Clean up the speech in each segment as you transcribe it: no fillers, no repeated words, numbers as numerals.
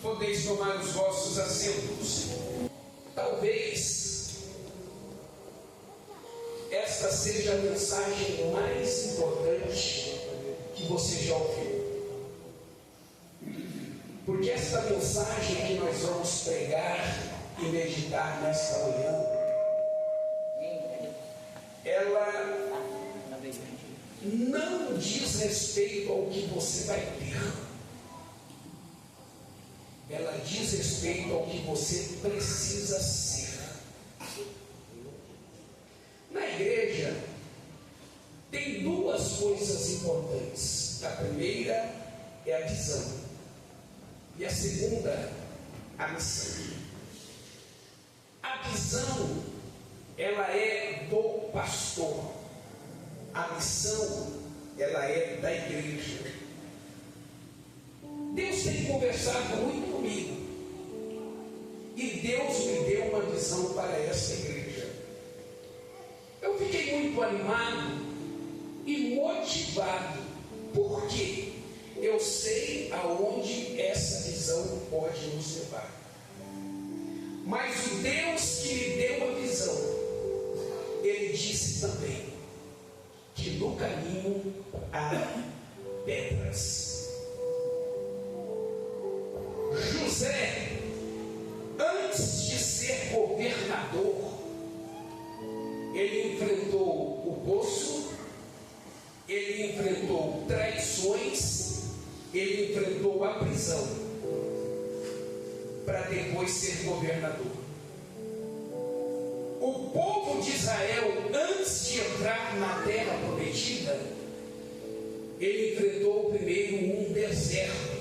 Podeis tomar os vossos assentos. Talvez esta seja a mensagem mais importante que você já ouviu. Porque esta mensagem que nós vamos pregar e meditar nesta manhã, ela não diz respeito ao que você vai ter. Ela diz respeito ao que você precisa ser. Na igreja, tem duas coisas importantes. A primeira é a visão. E a segunda, a missão. A visão, ela é do pastor. A missão, ela é da igreja. Deus tem conversado muito comigo. E Deus me deu uma visão para essa igreja. Eu fiquei muito animado e motivado. Por quê? Eu sei aonde essa visão pode nos levar. Mas o Deus que me deu a visão, Ele disse também que no caminho há pedras. José, antes de ser governador, ele enfrentou o poço, ele enfrentou traições, ele enfrentou a prisão, para depois ser governador. O povo de Israel, antes de entrar na terra prometida, ele enfrentou primeiro um deserto.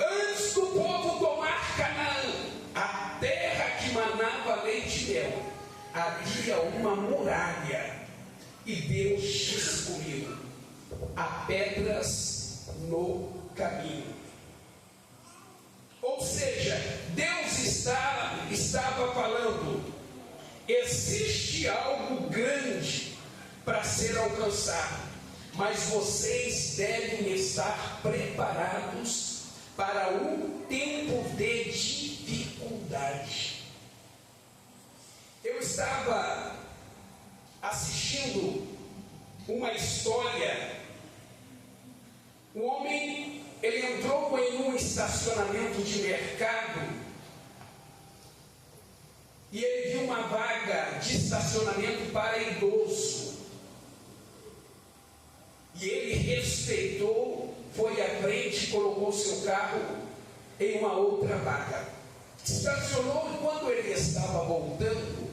Antes do povo tomar Canaã, a terra que manava leite e mel, havia uma muralha. E Deus disse comigo: há pedras no caminho. Ou seja, Deus estava falando: existe algo grande para ser alcançado, mas vocês devem estar preparados para um tempo de dificuldade. Eu estava assistindo uma história. Um homem, ele entrou em um estacionamento de mercado e ele viu uma vaga de estacionamento para idoso. E ele respeitou, foi à frente e colocou seu carro em uma outra vaga. Estacionou e quando ele estava voltando,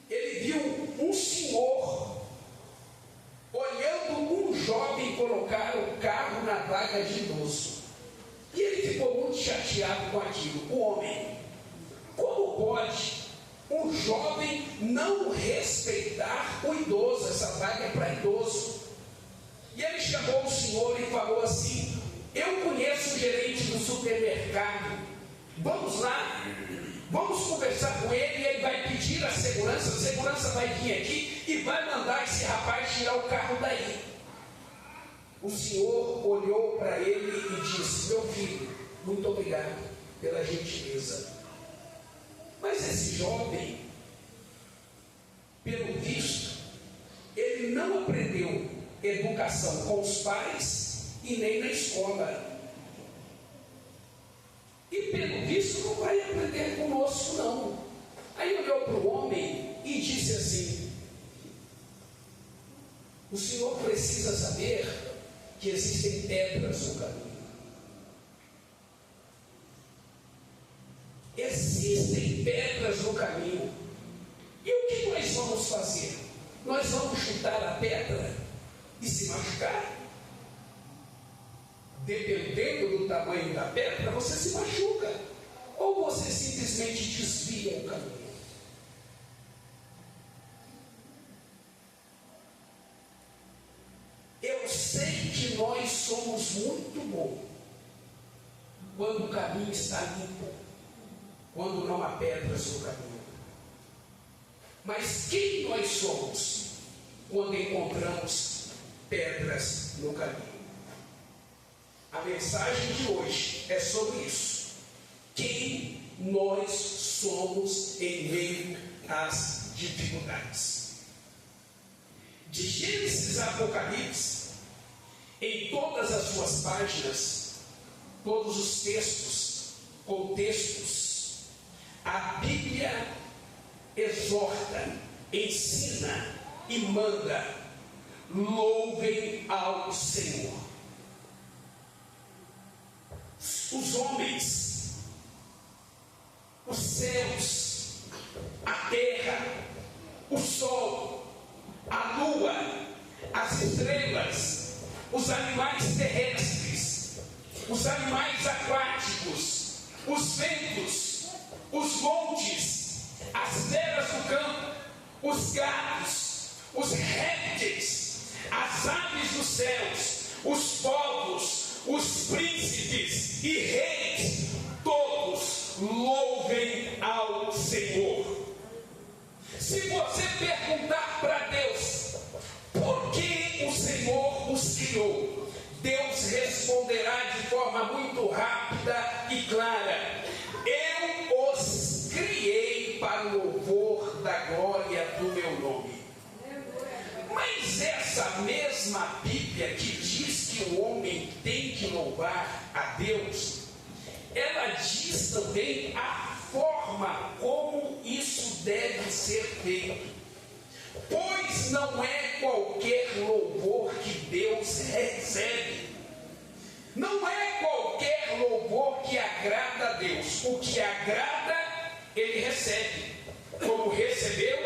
ele viu um senhor olhando um jovem colocar o carro na vaga de idoso. E ele ficou muito chateado com aquilo. O homem, como pode um jovem não respeitar o idoso? Essa vaga é para idoso. E ele chamou o senhor e falou assim: eu conheço o gerente do supermercado, vamos lá, vamos conversar com ele, e ele vai pedir a segurança vai vir aqui e vai mandar esse rapaz tirar o carro daí. O senhor olhou para ele e disse: meu filho, muito obrigado pela gentileza, mas esse jovem, pelo visto, ele não aprendeu educação com os pais e nem na escola. E pelo visto não vai aprender conosco não. Aí olhou para o homem e disse assim: o senhor precisa saber que existem pedras no caminho. Existem pedras no caminho. E o que nós vamos fazer? Nós vamos chutar a pedra e se machucar? Dependendo do tamanho da pedra, você se machuca, ou você simplesmente desvia o caminho. Eu sei que nós somos muito bons quando o caminho está limpo, quando não há pedras no caminho. Mas quem nós somos quando encontramos pedras no caminho? A mensagem de hoje é sobre isso. Quem nós somos em meio às dificuldades. De Gênesis a Apocalipse, em todas as suas páginas, todos os textos, contextos, a Bíblia exorta, ensina e manda: louvem ao Senhor. Os homens, os céus, a terra, o sol, a lua, as estrelas, os animais terrestres, os animais aquáticos, os ventos, os montes, as feras do campo, os gatos, os répteis, as aves dos céus, os povos, os príncipes e reis, todos louvem ao Senhor. Se você perguntar para Deus por que o Senhor os criou, Deus responderá de forma muito rápida e clara: eu os criei para o louvor da glória do meu nome. Mas essa mesma Bíblia que diz que o homem tem que louvar a Deus, ela diz também a forma como isso deve ser feito. Pois não é qualquer louvor que Deus recebe. Não é qualquer louvor que agrada a Deus. O que agrada, Ele recebe. Como recebeu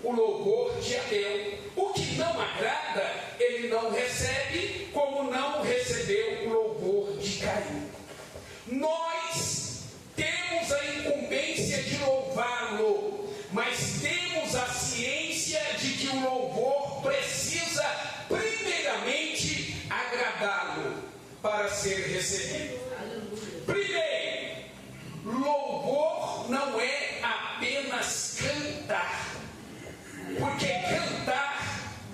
o louvor de Abel. O que não agrada, Ele não recebe, como não recebeu o louvor de Caim. Nós temos a incumbência de louvá-lo, mas temos a ciência de que o louvor precisa primeiramente agradá-lo para ser recebido. Primeiro, louvor não é apenas cantar, porque cantar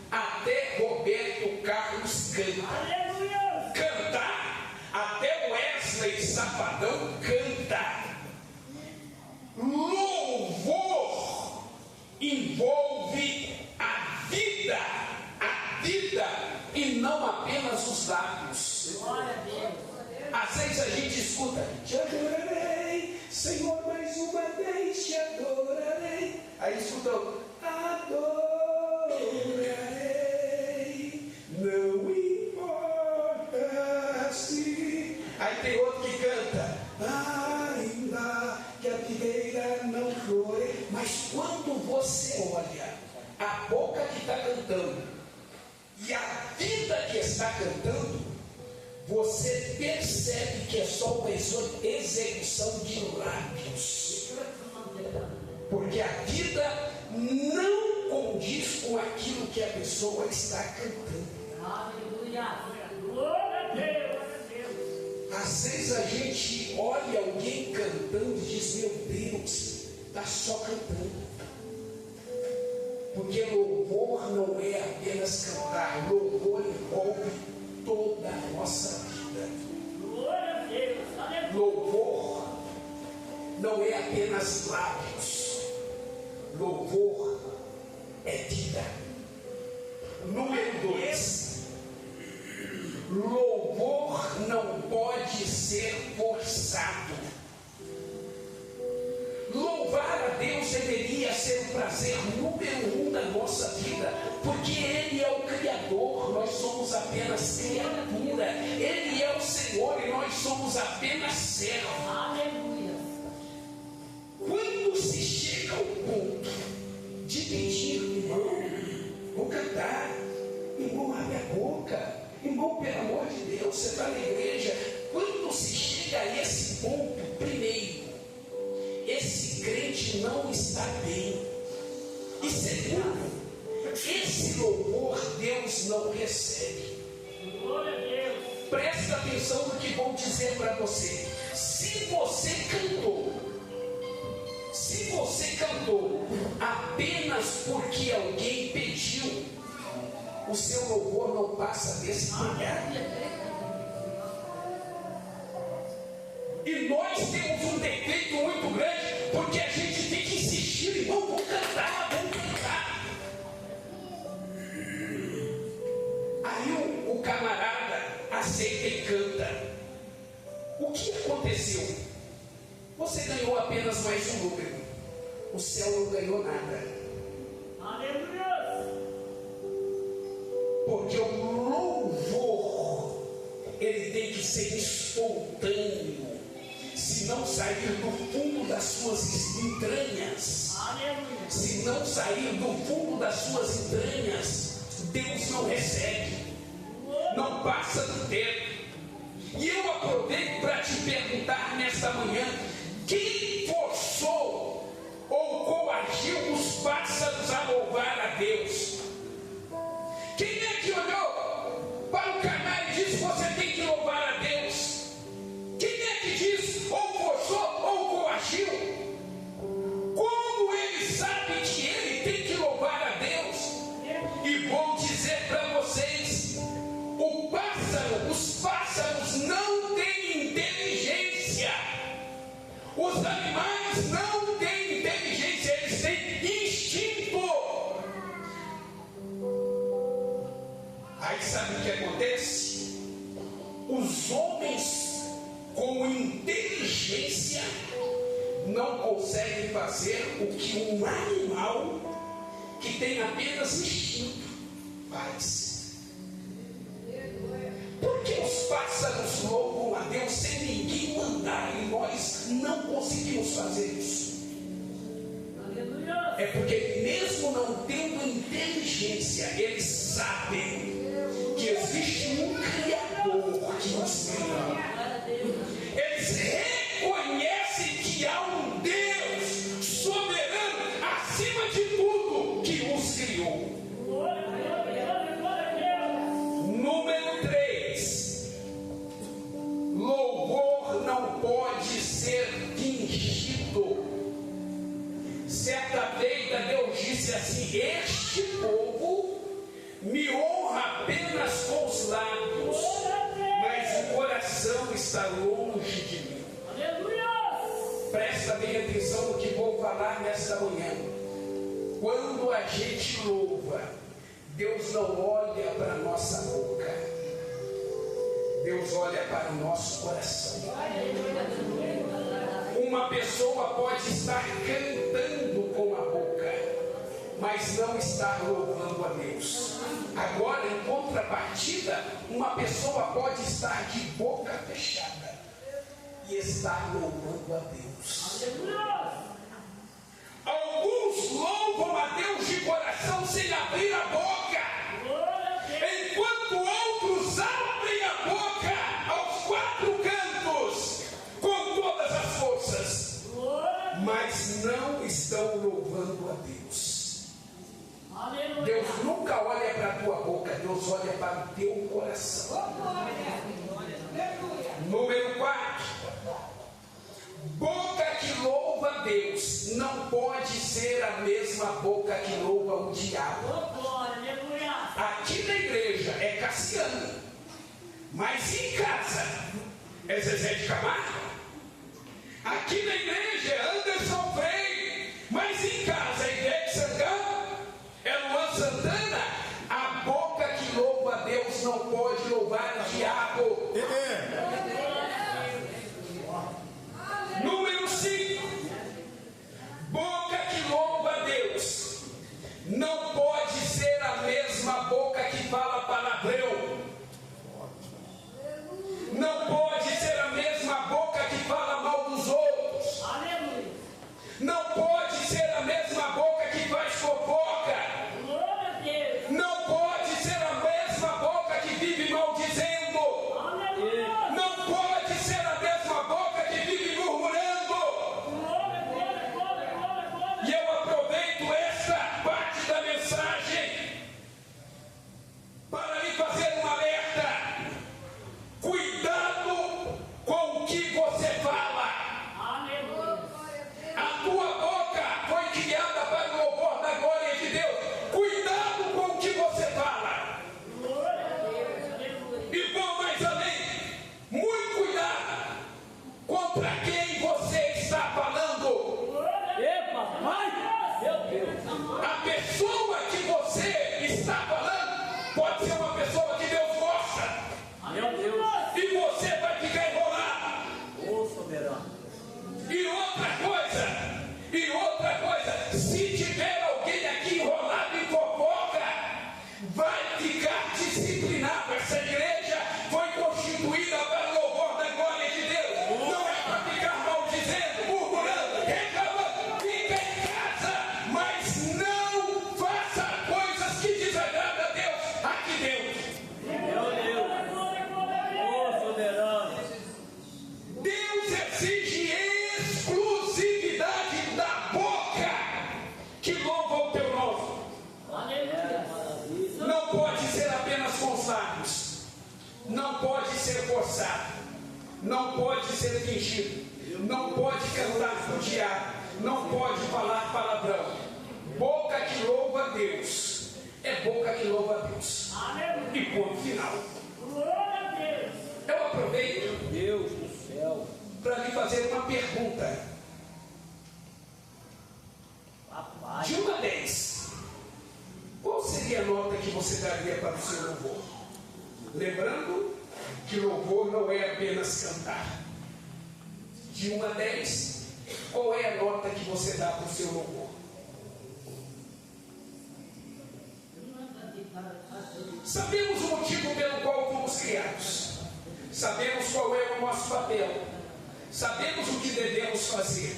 até Roberto Carlos canta. Cantar até Wesley Safadão canta. Louvor envolve a vida e não apenas os lábios. Às vezes a gente escuta: te adorarei, Senhor, mais uma vez te adorarei. Aí escuta: adorarei, não importa se. Aí tem outro que canta: ainda que a figueira não flore. Mas quando você olha a boca que está cantando e a vida que está cantando, você percebe que é só uma execução de lábios. Porque a vida não condiz com aquilo que a pessoa está cantando. Às vezes a gente olha alguém cantando e diz: meu Deus, está só cantando. Porque louvor não é apenas cantar, louvor envolve toda a nossa vida. Louvor não é apenas lábios, louvor é vida. Número 2, louvor não pode ser forçado. Louvar a Deus deveria ser o prazer número 1 da nossa vida, porque Ele é o Criador, nós somos apenas criatura. Ele é o Senhor e nós somos apenas servos. Quando se chega ao ponto de pedir: irmão, vou cantar, irmão, abre a boca, irmão, pelo amor de Deus, você está na igreja. Quando se chega a esse ponto, primeiro, esse crente não está bem. E segundo, esse louvor Deus não recebe. Presta atenção no que vou dizer para você. Se você cantou apenas porque alguém pediu, o seu louvor não passa desse lugar. quem canta. O que aconteceu? Você ganhou apenas mais um número. O céu não ganhou nada. Aleluia! Porque o louvor, ele tem que ser espontâneo. Se não sair do fundo das suas entranhas, Aleluia! se não sair do fundo das suas entranhas, Deus não recebe, não passa do tempo. E eu aproveito para te perguntar nesta manhã: quem forçou ou coagiu os pássaros a louvar a Deus? Quem é que olhou para o canário e disse: você tem que louvar a Deus? Quem é que diz ou forçou ou coagiu? Como ele sabe que ele tem que louvar a Deus? E vou dizer para vocês: os pássaros não têm inteligência. Os animais não têm inteligência, eles têm instinto. Aí sabe o que acontece? Os homens com inteligência não conseguem fazer o que um animal que tem apenas instinto faz. Porque os pássaros louvam a Deus sem ninguém mandar e nós não conseguimos fazer isso? É porque mesmo não tendo inteligência, eles sabem que existe um Criador que os criou. Eles reconhecem que há um Deus soberano acima de tudo que os criou. Número 3. Louvor não pode ser fingido. Certa feita Deus disse assim: este povo me honra apenas com os lábios, mas o coração está longe de mim. Presta bem atenção no que vou falar nesta manhã. Quando a gente louva, Deus não olha para a nossa boca, Deus olha para o nosso coração. Uma pessoa pode estar cantando com a boca, mas não estar louvando a Deus. Agora, em contrapartida, uma pessoa pode estar de boca fechada e estar louvando a Deus. Alguns louvam a Deus de coração sem abrir a boca, enquanto outros abrem a boca aos 4 cantos com todas as forças, mas não estão louvando a Deus. Deus nunca olha para a tua boca, Deus olha para o teu coração. Número 4. Boca que louva a Deus não pode ser a mesma boca que louva o diabo. Aqui na igreja é Cassiano, mas em casa é Zezé de Camargo. Aqui na igreja é Anderson Freire, mas em casa é Ivete Sangão, é Luan Santana. A boca que louva a Deus não pode louvar o diabo. Número 5. Boca que louva a Deus não pode ser a mesma boca que fala palavrão. Não pode ser a mesma boca que fala mal dos outros. ser forçado, não pode ser fingido, não pode cantar pro diabo, não pode falar palavrão. Boca que louva a Deus é boca que louva a Deus. E ponto final. Eu aproveito, Deus do céu, para lhe fazer uma pergunta. De 1 a 10, qual seria a nota que você daria para o seu louvor? Lembrando que louvor não é apenas cantar. De 1 a 10, qual é a nota que você dá para o seu louvor? Sabemos o motivo pelo qual fomos criados. Sabemos qual é o nosso papel. Sabemos o que devemos fazer.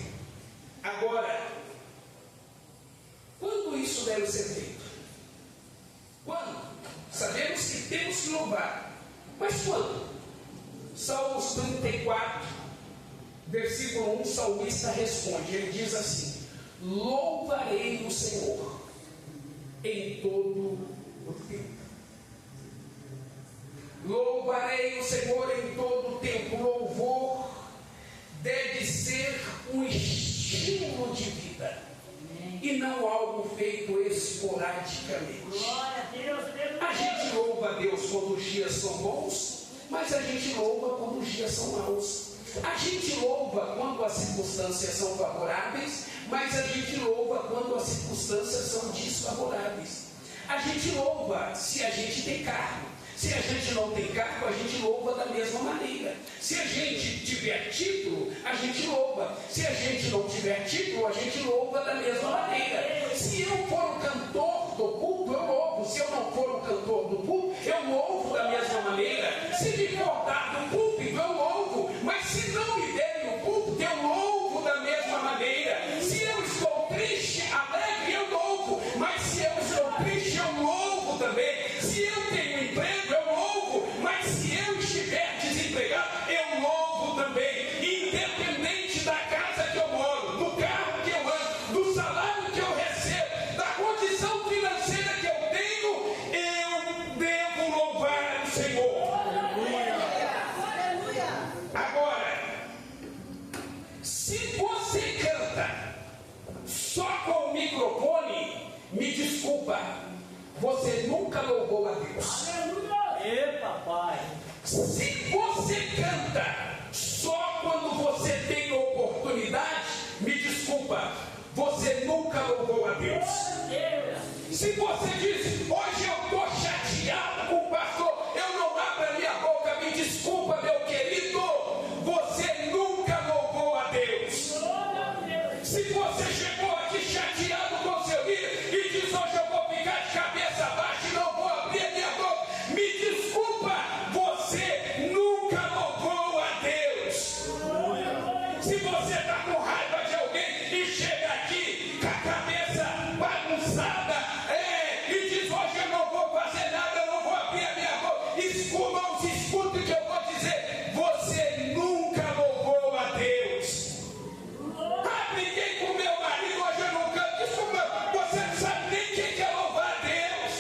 Agora, quando isso deve ser feito? Quando? Sabemos que temos que louvar. Mas quando? Salmos 34, versículo 1, o salmista responde. Ele diz assim: louvarei o Senhor em todo o tempo. Louvarei o Senhor em todo o tempo. Louvor deve ser um estilo de vida e não algo feito esporadicamente. A gente louva a Deus quando os dias são bons, mas a gente louva quando os dias são maus. A gente louva quando as circunstâncias são favoráveis, mas a gente louva quando as circunstâncias são desfavoráveis. A gente louva se a gente tem carro. Se a gente não tem cargo, a gente louva da mesma maneira. Se a gente tiver título, a gente louva. Se a gente não tiver título, a gente louva da mesma maneira. Se eu for o cantor do culto, eu louvo. Se eu não for o cantor do culto, eu louvo da mesma maneira. Se me for dado o púlpito, eu louvo. Mas se não me derem o púlpito, eu louvo da mesma maneira. Se eu estou triste, alegre, eu louvo. Mas se eu estou triste, eu louvo também. Se eu tenho emprego, eu louvo, mas se eu estiver desempregado, eu louvo também, independente da casa que eu moro, do carro que eu ando, do salário que eu recebo, da condição financeira que eu tenho, eu devo louvar o Senhor. Agora, se você canta só com o microfone, me desculpa, você nunca louvou a Deus. Papai. Se você canta só quando você tem oportunidade, me desculpa, você nunca louvou a Deus. Se você diz, hoje eu estou chateado com o pastor, eu não abro a minha boca, me desculpa, meu querido, você nunca louvou a Deus. Se você chegou aqui chateado com seu líder e diz, hoje eu vou ficar de cabeça baixa e não vou abrir a minha boca, me desculpa, você nunca louvou a Deus. Se você está com raiva de alguém e chega aqui com a cabeça bagunçada e diz, hoje eu não vou fazer nada, eu não vou abrir a minha boca, escuta o que eu vou dizer, você nunca louvou a Deus. Briguei com meu marido, hoje eu não canto, desculpa, você não sabe nem quem é louvar a Deus.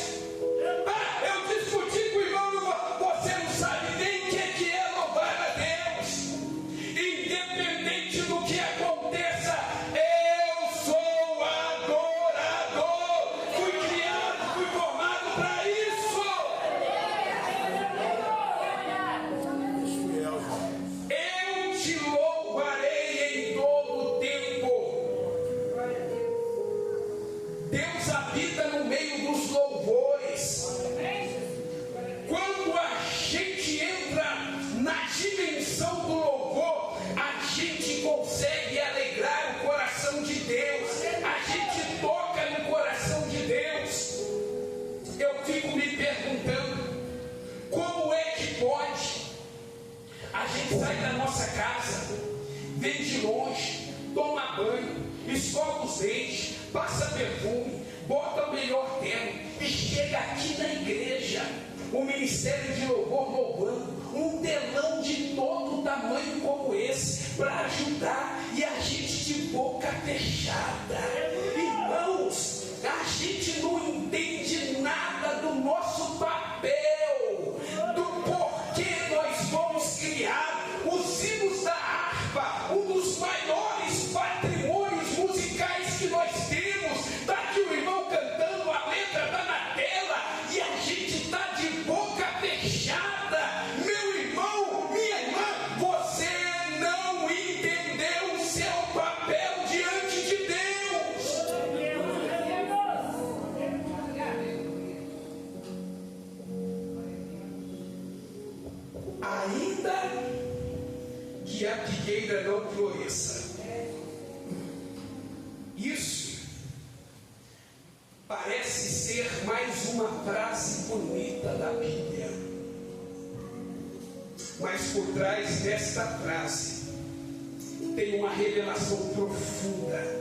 Eu discuti com o irmão, você não sabe nem quem é louvar a Deus. Independente do que aconteça, eu sou adorador. Fui criado, fui formado para isso. Eu te louvarei em todo o tempo. Deus habita no meio dos louvores. Quando a gente entra na dimensão do louvor, a gente consegue alegrar o coração de Deus. A gente toca no coração de Deus. Eu fico me perguntando, como é que pode? A gente sai da nossa casa, vem de longe, toma banho, escova os dentes, passa perfume, bota o melhor terno e chega aqui na igreja, o ministério de louvor louvando, um telão de todo tamanho como esse, para ajudar, e a gente de boca fechada. Irmãos, a gente não entende nada do nosso papel, do porquê nós vamos que a figueira não floresça. Isso parece ser mais uma frase bonita da Bíblia, mas por trás desta frase tem uma revelação profunda.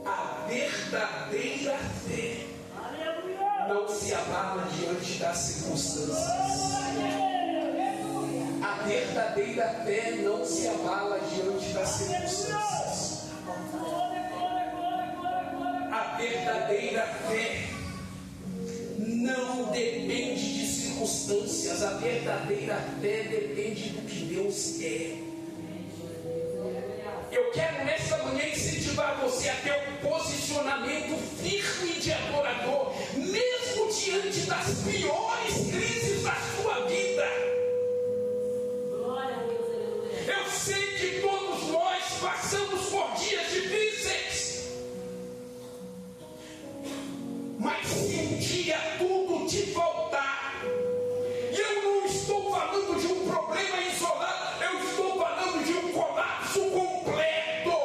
A verdadeira fé não se abala diante das circunstâncias. A verdadeira fé não se abala diante das circunstâncias. A verdadeira fé não depende de circunstâncias. A verdadeira fé depende do que Deus é. Eu quero nesta manhã incentivar você a ter um posicionamento firme de adorador, mesmo diante das piores crises da sua vida. Eu sei que todos nós passamos por dias difíceis, mas se um dia tudo te faltar, e eu não estou falando de um problema isolado, eu estou falando de um colapso completo,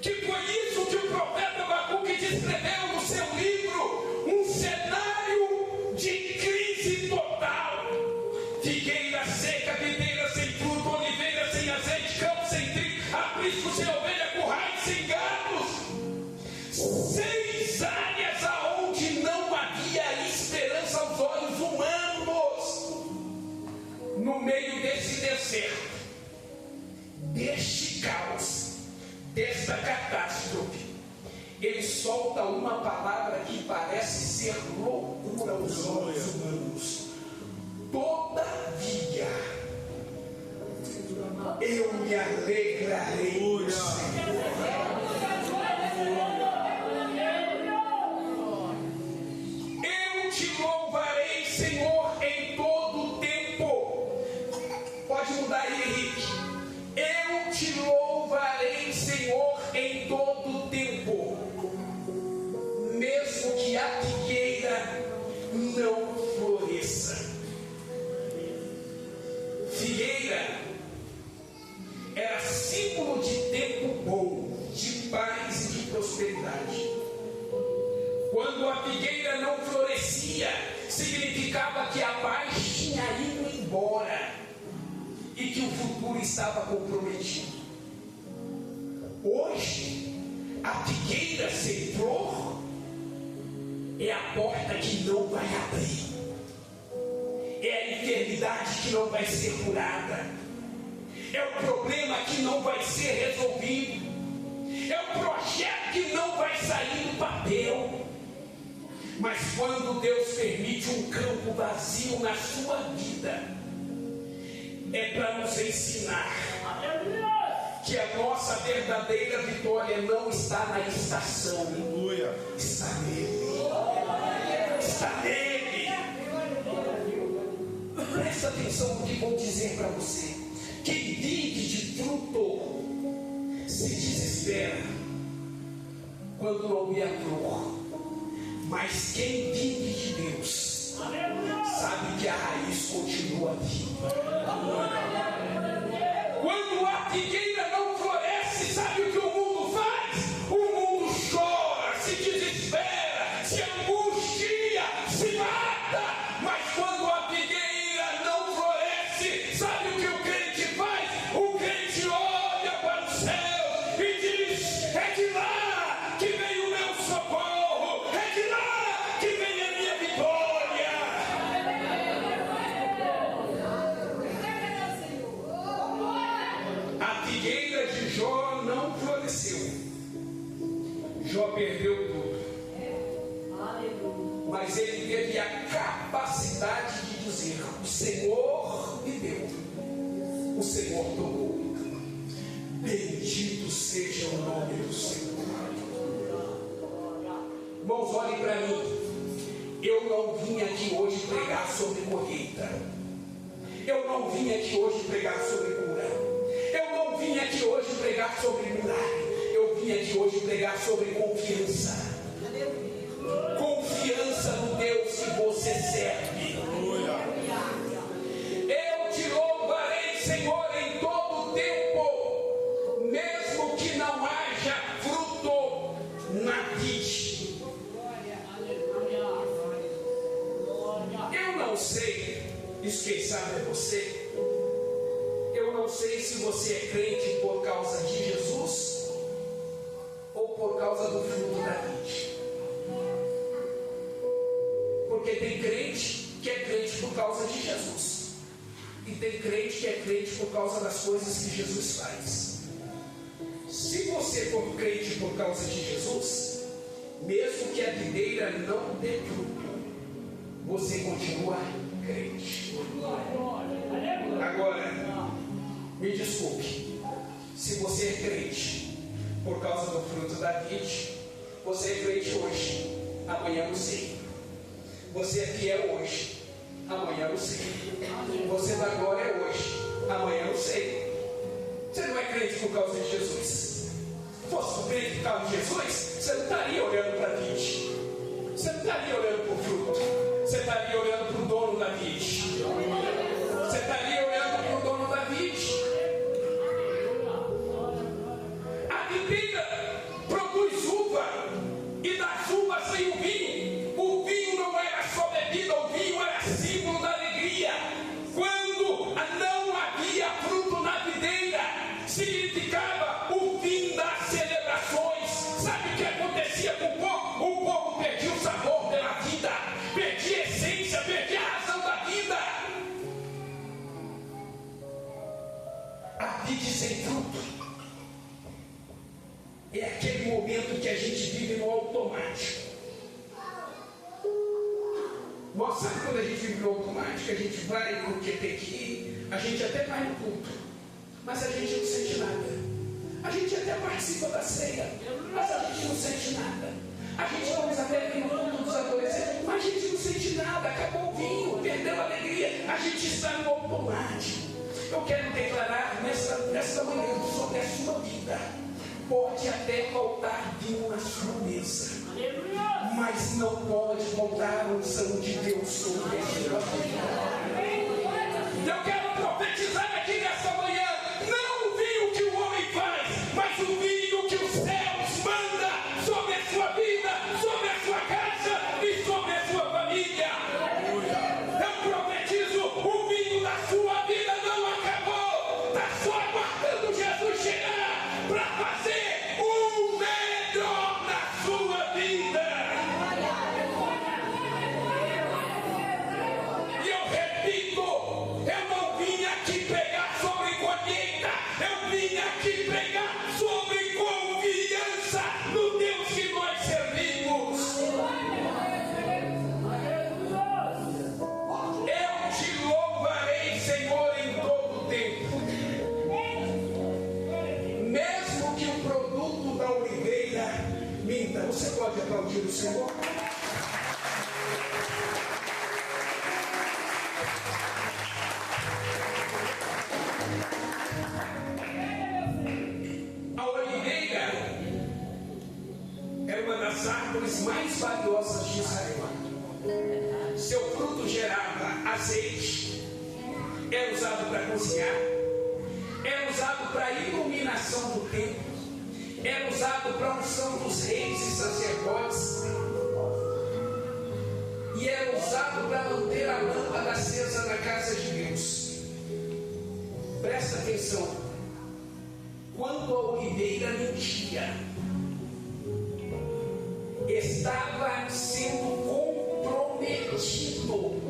que foi isso que o profeta Abacuque descreveu no seu livro, um cenário de crise total. Figueira seca, videira sem fruto, oliveira sem azeite, campo sem trigo, aprisco sem ovelha, currais sem gados. 6 áreas aonde não havia esperança aos olhos humanos. No meio desse deserto, deste caos, desta catástrofe, ele solta uma palavra que parece ser loucura aos olhos humanos. Todavia, eu me alegrarei no Senhor. Eu te louvarei, Senhor, em todo o tempo. Pode mudar aí, Henrique. Eu te louvarei, Senhor, em todo o tempo, mesmo que a figueira não floresça. Figueira era símbolo de tempo bom, de paz e de prosperidade. Quando a figueira não florescia, significava que a paz tinha ido embora e que o futuro estava comprometido. Hoje, a figueira sem flor é a porta que não vai abrir, é a enfermidade que não vai ser curada, é o problema que não vai ser resolvido, é o projeto que não vai sair do papel. Mas quando Deus permite um campo vazio na sua vida, é para nos ensinar que a nossa verdadeira vitória não está na estação, está nele. Está nele. Presta atenção no que vou dizer para você. Quem vive de fruto se desespera quando não vê a flor, mas quem vive de Deus sabe que a raiz continua viva. Quando a figueira não floresce, sabe o que o mundo faz? O mundo chora, se desespera, se angustia, se mata. Mas quando a figueira não floresce, sabe o que o crente faz? O crente olha para o céu e diz: é de lá que vem o meu socorro, é de lá que vem a minha vitória. A figueira de Jó não floresceu. Jó perdeu tudo. Mas ele teve a capacidade de dizer: o Senhor me deu, o Senhor tomou. Bendito seja o nome do Senhor. Irmãos, olhem para mim. Eu não vim aqui hoje pregar sobre colheita. Eu não vim aqui hoje pregar sobre cura. Eu não vim aqui hoje pregar sobre milagre. Eu vim aqui hoje pregar sobre confiança. Confiança no Deus que você serve. Eu te louvarei, Senhor, em todo o tempo, mesmo que não haja fruto na vide. Eu não sei, isso quem sabe é você. Eu não sei se você é crente por causa de Jesus ou por causa do fruto da vide. Porque tem crente que é crente por causa de Jesus. E tem crente que é crente por causa das coisas que Jesus faz. Se você for crente por causa de Jesus, mesmo que a videira não dê fruto, você continua crente. Agora, me desculpe, se você é crente por causa do fruto da vide, você é crente hoje, amanhã não sei. Você é fiel hoje, amanhã não sei. Você dá glória hoje, amanhã não sei. Você não é crente por causa de Jesus. Se fosse crente por causa de Jesus, você não estaria olhando para a vide. Você não estaria olhando para o fruto. Você estaria olhando para o dono da vide. Você estaria olhando para o dono da vide. A videira produz uva, e das uvas vem o vinho. O vinho não era só bebida, o vinho era símbolo da alegria. Quando não havia fruto na videira, significava o fim das celebrações. Sabe o que acontecia com o povo? O povo perdia o sabor pela vida, perdia a essência, perdia a razão da vida. A vide sem fruto é aquele momento que a gente vive no automático. Nós sabemos quando a gente vive no automático, a gente vai porque tem que ir, a gente até vai no culto, mas a gente não sente nada. A gente até participa da ceia, mas a gente não sente nada. A gente talvez até vem no culto dos adolescentes, mas a gente não sente nada. Acabou o vinho, perdeu a alegria, a gente está no automático. Eu quero declarar nesta manhã sobre a sua vida. Pode até faltar vinho na sua mesa, mas não pode faltar a unção de Deus sobre a sua vida. Eu quero profetizar aqui nesta manhã, não o vinho que o homem faz, mas o vinho que os céus manda sobre a sua vida, sobre a sua casa e sobre a sua família. Eu profetizo, o vinho da sua vida não acabou, está só aguardando Jesus chegar para fazer o melhor na sua vida. E eu repito, eu não vim aqui pregar sobre colheita, eu vim aqui pregar sobre confiança no Deus que nós servimos. Eu te louvarei, Senhor, em todo o tempo. Mesmo que o produto da oliveira minta. Você pode aplaudir o Senhor? A oliveira era uma das árvores mais valiosas de Israel. Seu fruto gerava azeite, era usado para cozinhar, era usado para a iluminação do templo, era usado para a unção dos reis e sacerdotes, e era usado para manter a lâmpada acesa na casa de Deus. Presta atenção, quando a oliveira mentia, estava sendo comprometido.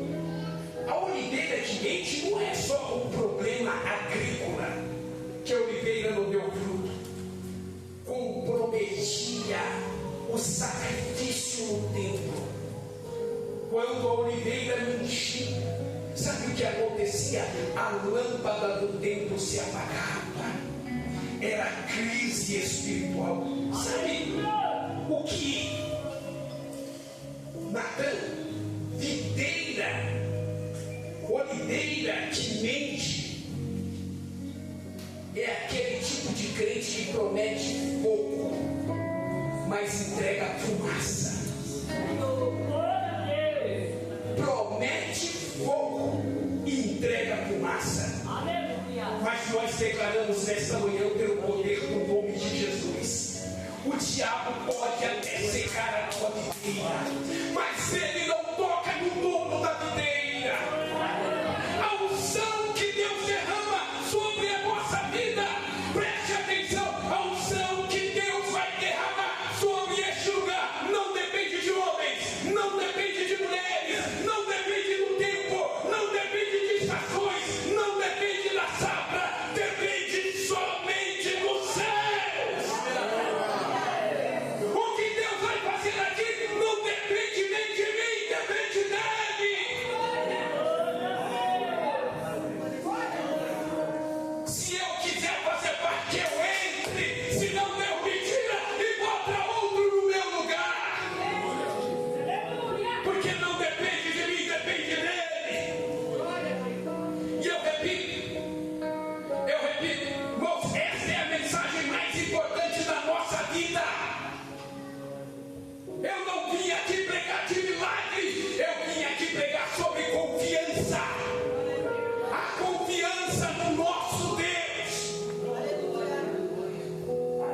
A oliveira de mente não é só um problema agrícola, que a oliveira não deu fruto, comprometia o sacrifício no templo. Quando a oliveira mentia, sabe o que acontecia? A lâmpada do templo se apagava. Era crise espiritual. Sabe o que Natan, videira, oliveira que mente, é aquele tipo de crente que promete pouco, mas entrega fumaça. Promete pouco e entrega fumaça. nós declaramos nesta manhã pelo poder do nome de Jesus. O diabo pode até secar a tua videira, mas ele não toca no dono da videira. A unção que Deus derrama sobre a nossa vida, preste atenção, a unção que Deus vai derramar sobre este lugar não depende de homens, não depende de mulheres, não depende do tempo, não depende de estações, não depende da safra, depende somente do céu. O que Deus vai fazer aqui não depende nem de mim, depende dele. Se eu quiser fazer parte, eu entre. Se não, Deus me tira e bota outro no meu lugar. Porque não depende de mim, depende dele. E eu repito, irmãos, essa é a mensagem mais importante da nossa vida. Eu não vim aqui pregar de milagre, eu vim aqui pregar sobre confiança. A confiança no nosso Deus.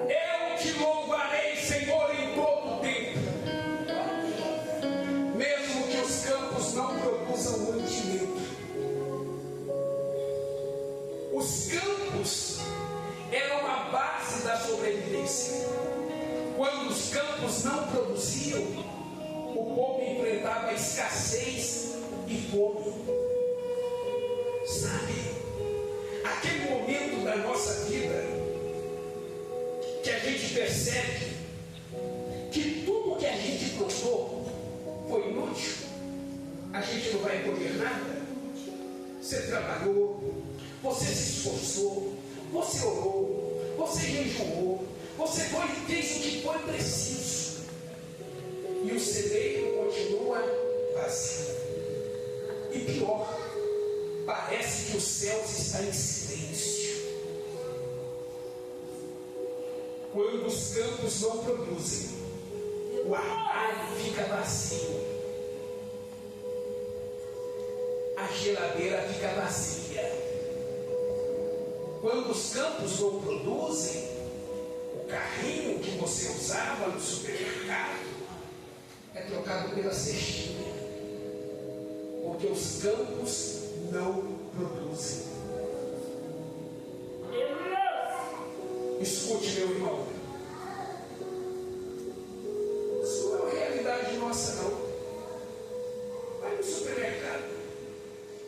Eu te louvarei, Senhor, em todo o tempo. Mesmo que os campos não produzam mantimento. Os campos eram a base da sobrevivência. Quando os campos não produziam, o povo enfrentava escassez e fome. Sabe, aquele momento da nossa vida que a gente percebe que tudo que a gente plantou foi inútil, a gente não vai colher nada. Você trabalhou, você se esforçou, você orou, você jejuou, você fez o que foi preciso, e o celeiro continua vazio. E pior, parece que os céus estão em silêncio. Quando os campos não produzem, o armário fica vazio, a geladeira fica vazia. Quando os campos não produzem, o carrinho que você usava no supermercado é trocado pela cestinha, porque os campos não produzem. Escute, meu irmão, isso não é realidade nossa, não. Vai no supermercado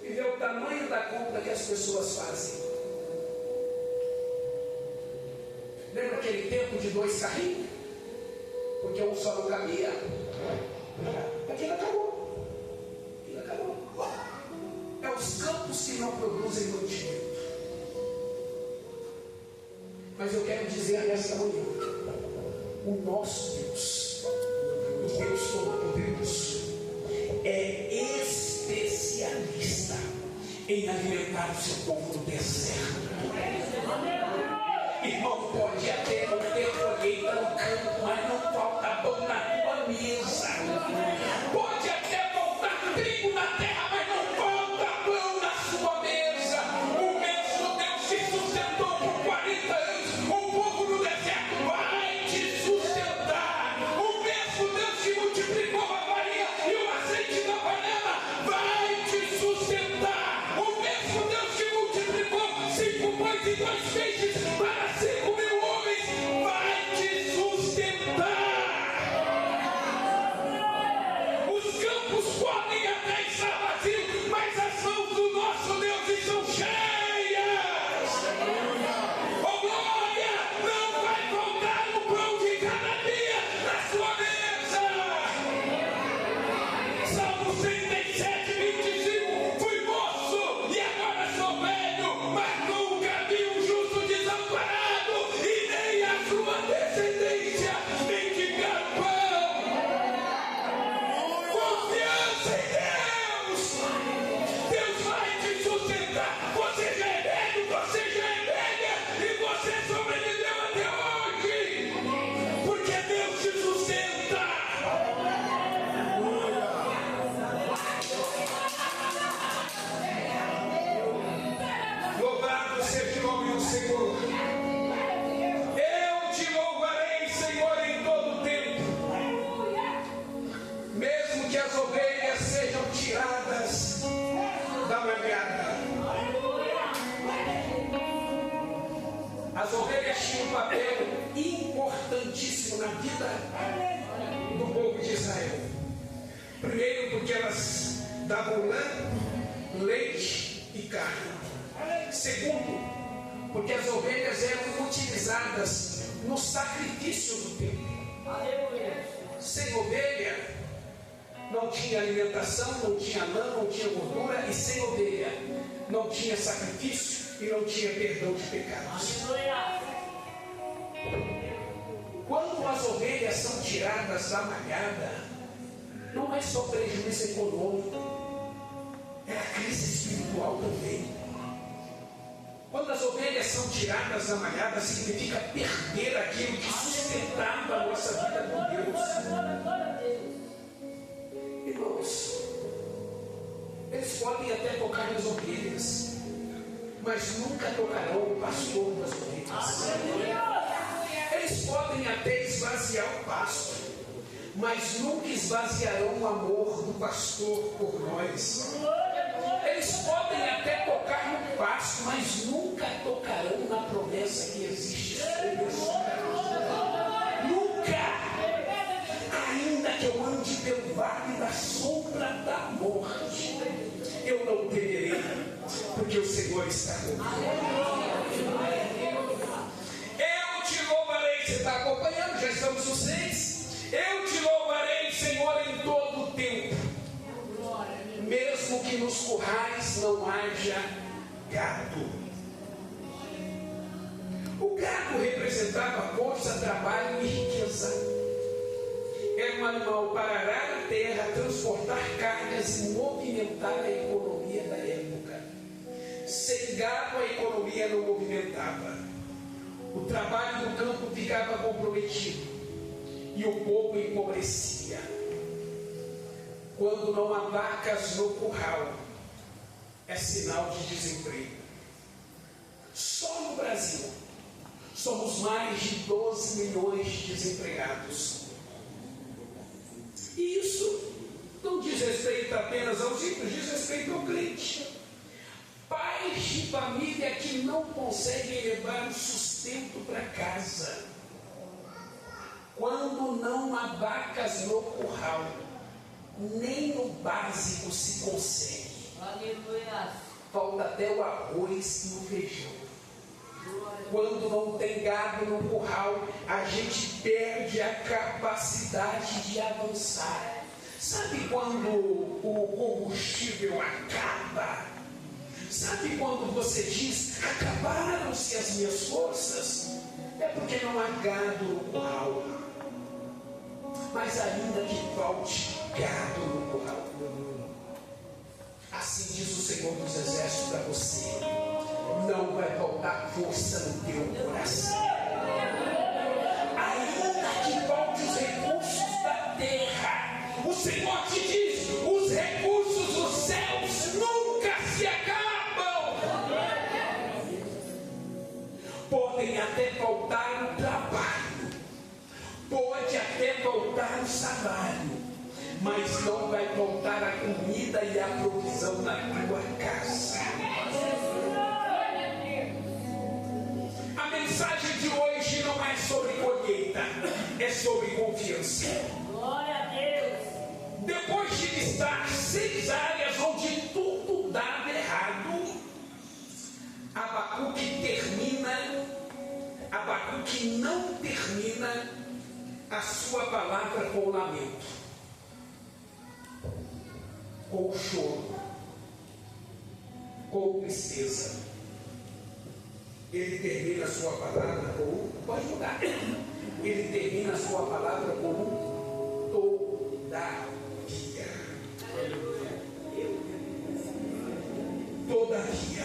e vê o tamanho da compra que as pessoas fazem. Lembra aquele tempo de 2 carrinhos? Porque um só não cabia. Aquilo acabou. É os campos que não produzem mantimento. Mas eu quero dizer nesta manhã, o nosso Deus, o Deus Todo-Poderoso, é especialista em alimentar o seu povo no deserto. Irmão, pode até não ter colheita no campo, mas não falta pão na tua mesa. Pode até faltar trigo na terra, mas não falta pão na sua mesa. O mesmo Deus te sustentou por 40 anos. O povo no deserto vai te sustentar. O mesmo Deus que multiplicou a farinha e o azeite da panela vai te sustentar. O mesmo Deus que multiplicou 5 pães e 2 peixes para 5.000 homens vai te sustentar. Os campos podem até estar Louvado seja o nome do Senhor. Eu te louvarei, Senhor, em todo o tempo. Mesmo que as ovelhas sejam tiradas da manhada. As ovelhas tinham um papel importantíssimo na vida do povo de Israel. Primeiro, porque elas davam lã, leite e carne. Segundo, porque as ovelhas eram utilizadas no sacrifício do templo. Sem ovelha, não tinha alimentação, não tinha lã, não tinha gordura, e sem ovelha, não tinha sacrifício e não tinha perdão de pecados. Quando as ovelhas são tiradas da malhada, não é só prejuízo econômico, é a crise espiritual também. Quando as ovelhas são tiradas da malhada, significa perder aquilo que sustentava a nossa vida com Deus. Irmãos, eles podem até tocar nas ovelhas, mas nunca tocarão o pastor das ovelhas. Eles podem até esvaziar o pasto, mas nunca esvaziarão o amor do pastor por nós. Eles podem até tocar no pasto, mas nunca tocarão na promessa que existe sobre esse lugar. Nunca! Ainda que eu ande pelo vale da sombra da morte, eu não temerei, porque o Senhor está comigo. Eu te louvarei. Você está acompanhando? Já estamos no 6. Eu te louvarei, Senhor, em todo o tempo, mesmo que nos currais não haja gado. O gado representava força, trabalho e riqueza. Era um animal para arar a terra, transportar cargas e movimentar a economia da época. Sem gado a economia não movimentava. O trabalho do campo ficava comprometido e o povo empobrecia. Quando não há vacas no curral, é sinal de desemprego. Só no Brasil somos mais de 12 milhões de desempregados. E isso não diz respeito apenas aos ricos, diz respeito ao crente. Pais de família que não conseguem levar o sustento para casa. Quando não há vacas no curral, nem no básico se consegue. Falta até o arroz e o feijão. Quando não tem gado no curral, a gente perde a capacidade de avançar. Sabe quando o combustível acaba? Sabe quando você diz, acabaram-se as minhas forças? É porque não há gado no curral. Mas ainda que falte gado no curral, assim diz o Senhor dos Exércitos para você, não vai faltar força no teu coração. Ainda que falte os recursos da terra, o Senhor te diz, os recursos dos céus nunca se acabam. Podem até faltar o trabalho, pode até faltar o salário, mas não vai faltar a comida e a provisão na tua casa. A mensagem de hoje não é sobre colheita, é sobre confiança. Glória a Deus. Depois de listar 6 áreas onde tudo dava errado, Abacuque não termina a sua palavra com lamento, com choro, com tristeza. Ele termina a sua palavra com, pode mudar, ele termina a sua palavra com todavia. Todavia.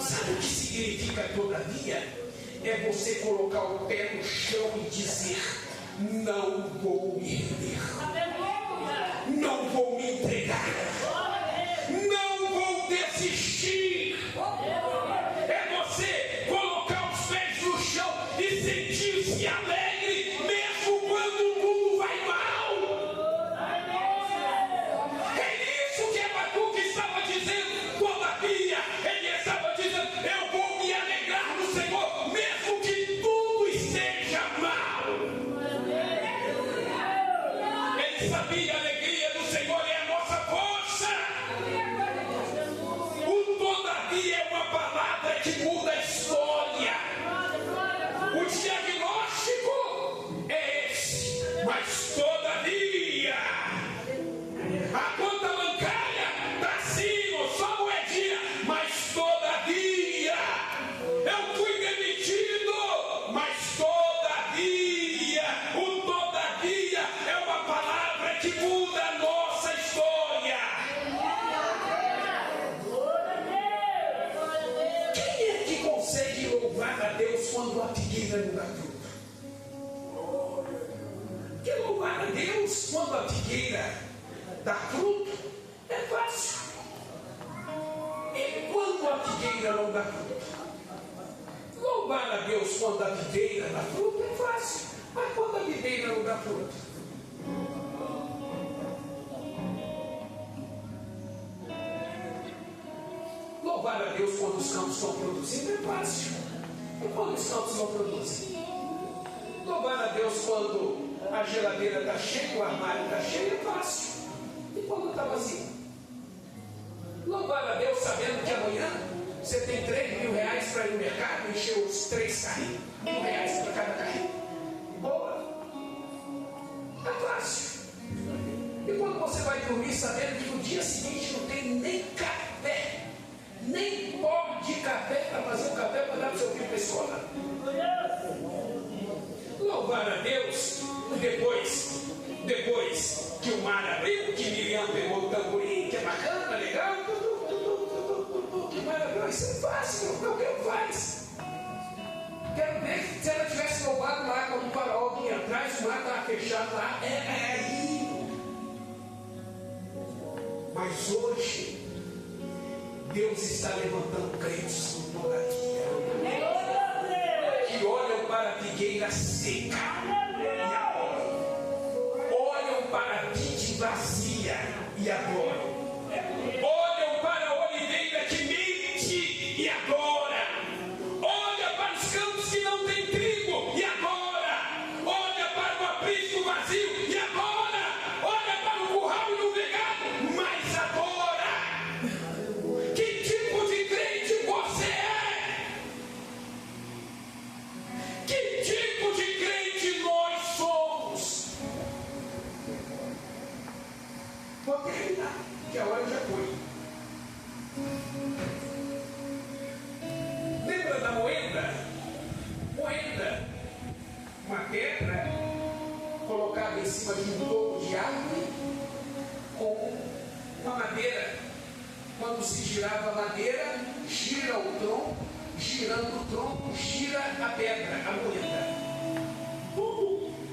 Sabe o que significa todavia? É você colocar o pé no chão e dizer, não vou me render, não vou me entregar, não figueira não dá fruto? Que louvar a Deus quando a figueira dá fruto é fácil. E quando a figueira não dá fruto? Louvar a Deus quando a videira dá fruto é fácil. Mas quando a videira não dá fruto? Louvar a Deus quando os campos estão produzindo é fácil. E quando os campos não produzem? Louvar a Deus quando a geladeira está cheia, o armário está cheio, é fácil. E quando está vazio? Louvar a Deus sabendo que amanhã você tem 3 mil reais para ir no mercado, encher os 3 carrinhos, R$1.000 para cada carrinho. Boa. É fácil. E quando você vai dormir sabendo que no dia seguinte não tem nem café, nem pó de café para fazer um café para dar para o seu filho para a escola? Louvar a Deus depois que o mar abriu, que Miriam pegou o tamborim, que é bacana, legal, que maravilha, isso é fácil, não quero faz. Quero ver se ela tivesse louvado lá quando o faraó vinha atrás, o mar estava fechado lá, é aí. Mas hoje, Deus está levantando crentes no Moradia, que olham para a figueira seca e adoram, olham para a vide vazia e adoram, olham para a oliveira que mente e adora, olha para os campos que não tem trigo e adora, olha para o aprisco vazio e adora, olha para o curral e o vegado, mas adora. Que tipo de crente você é? Que tipo de crente nós somos? Vou terminar, que a hora já foi. Lembra da moeda? Moeda, uma pedra colocada em cima de um toco de árvore com uma madeira. Quando se girava a madeira, gira o tronco, girando o tronco, gira a pedra, a moeda.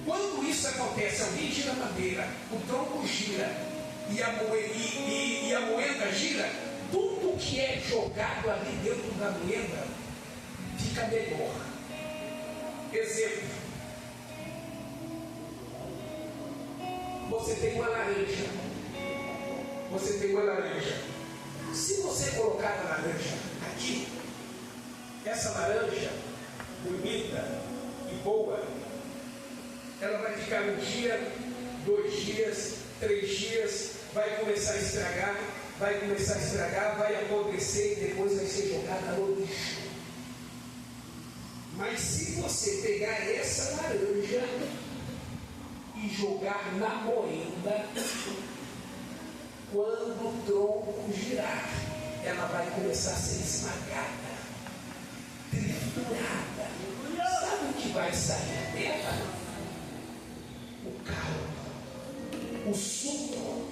Quando isso acontece, alguém gira a madeira, o tronco gira e a moeda gira, tudo que é jogado ali dentro da moeda fica melhor. Exemplo: você tem uma laranja. Se você colocar a laranja aqui, essa laranja bonita e boa, ela vai ficar 1 dia, 2 dias, 3 dias, vai começar a estragar, vai apodrecer e depois vai ser jogada no lixo. Mas se você pegar essa laranja e jogar na moeda, quando o tronco girar, ela vai começar a ser esmagada, triturada. Sabe o que vai sair dela? O caldo, o suco.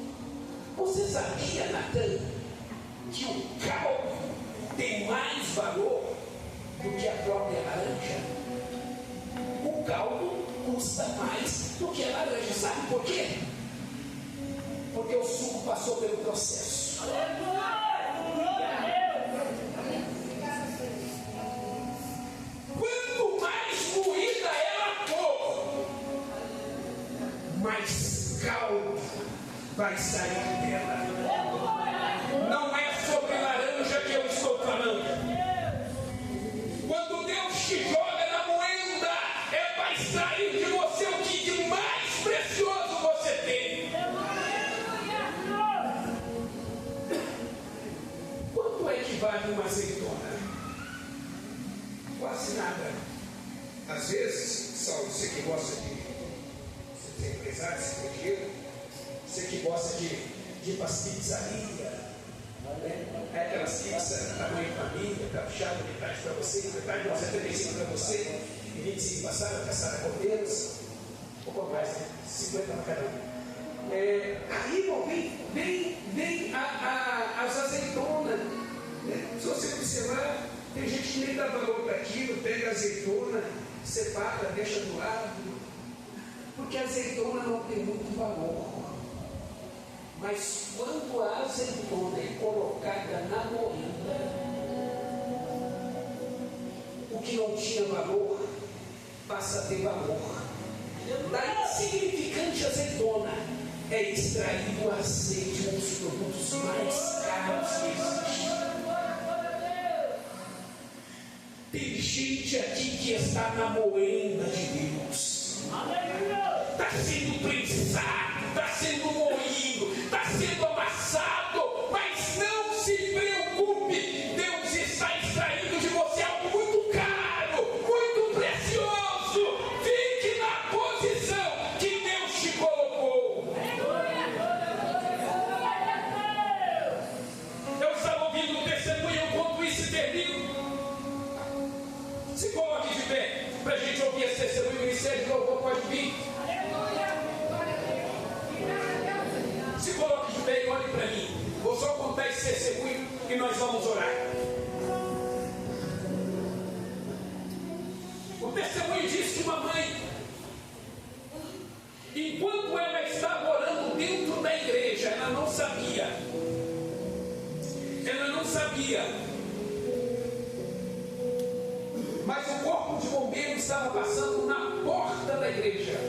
Você sabia, Natan, que o caldo tem mais valor do que a própria laranja? O caldo custa mais do que a laranja. Sabe por quê? Porque o suco passou pelo processo. Quanto mais moída ela for, mais caldo vai sair dela. Não é sobre laranja que eu estou falando. Quando Deus te joga na moenda, vai sair de você o que de mais precioso você tem. Quanto é que vale uma azeitona? Quase nada. Às vezes, Saulo, você que gosta de ser empresário, você tem dinheiro, você que gosta de ir para as pizzarias, é aquelas pizzas tamanho família, caprichada, metade para você, metade de 75 para você, e 25 passada, caçada cordeiros, um pouco mais, né? 50 para cada um. Aí, irmão, vem as azeitonas. Né? Se você observar, tem gente que nem dá valor para aquilo, pega azeitona, separa, deixa do lado, porque a azeitona não tem muito valor. Mas quando a azeitona é colocada na moenda, o que não tinha valor passa a ter valor. Da insignificante azeitona é extraído o azeite, um dos produtos mais caros que existe. Tem gente aqui que está na moenda de Deus. Está sendo prensado, está sendo moído, está sendo amassado, mas não se preocupe, Deus está extraindo de você algo muito caro, muito precioso. Fique na posição que Deus te colocou. Eu estava ouvindo um testemunho, eu conto isso e termino. Se coloque de pé para a gente ouvir esse testemunho. O ministério de louvor pode vir. Se coloque de pé e olhe para mim. Vou só contar esse testemunho e nós vamos orar. O testemunho diz que uma mãe, enquanto ela estava orando dentro da igreja, ela não sabia. Mas o corpo de bombeiro estava passando na porta da igreja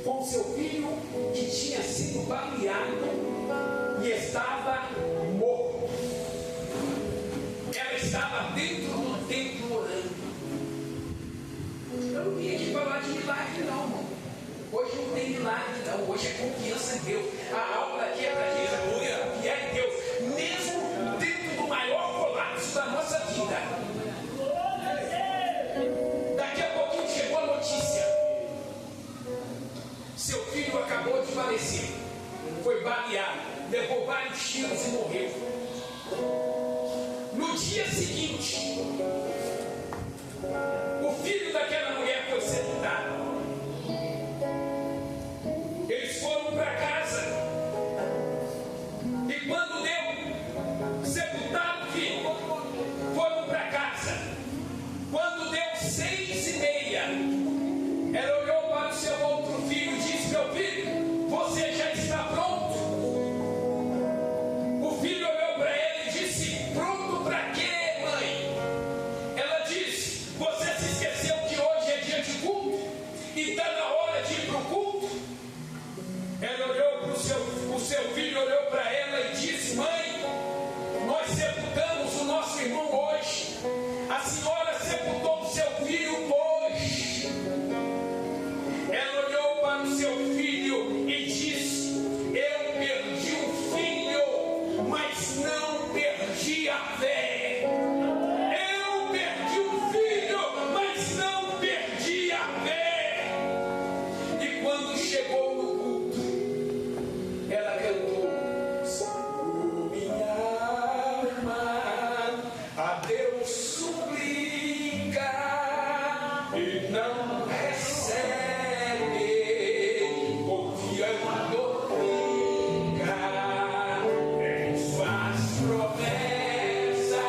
com seu filho que tinha sido baleado e estava morto. Ela estava dentro do templo orando. Eu não vim aqui falar de milagre não, irmão. Hoje não tem milagre não, hoje é confiança em Deus. A aula aqui é para gente confiar em Deus, mesmo dentro do maior colapso da nossa vida. Daqui a pouquinho chegou a notícia: seu filho acabou de falecer, foi baleado, levou vários tiros e morreu. No dia seguinte, o filho daquela mulher foi sepultado. Eles foram para casa e quando deu sepultado o filho, foram para casa. Quando deu 6:30, ela olhou para o seu outro filho e disse: meu filho, você já está pronto? O filho olhou para ela e disse: pronto para quê, mãe? Ela disse: você se esqueceu que hoje é dia de culto e está na hora de ir para o culto? Ela olhou para o seu filho olhou para ela e disse: mãe, nós sepultamos o nosso irmão hoje. A senhora sepultou o seu filho hoje. Ela olhou para o seu filho e disse: eu perdi um filho, mas não perdi a fé. Eu perdi um filho, mas não perdi a fé. E quando chegou no culto, ela cantou: Senhor, minha alma a Deus suplica e não recebe, confiando fica em suas promessas.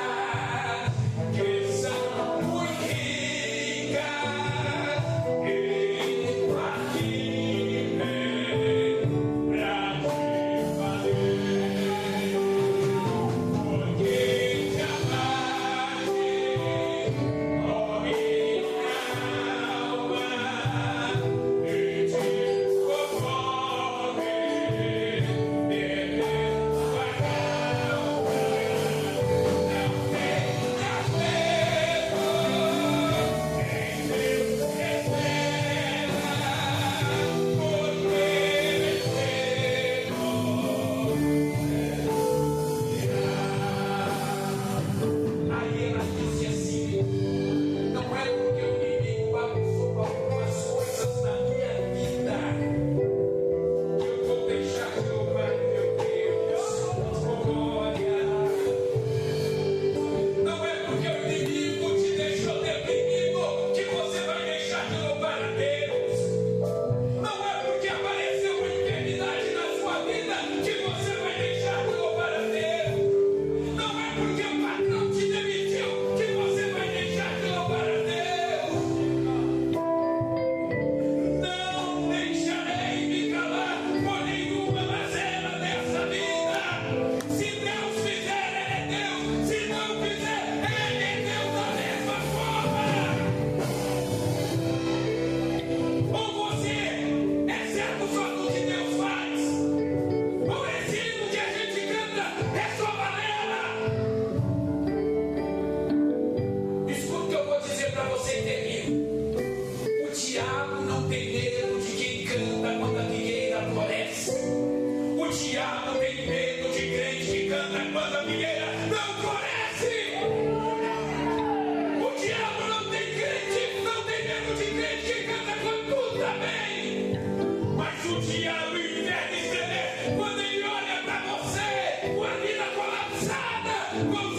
canta quando a figueira não floresce. O diabo não tem crente, não tem medo de crente que canta quando tudo está bem. Mas o diabo inferno estremece quando ele olha para você com a vida colapsada, com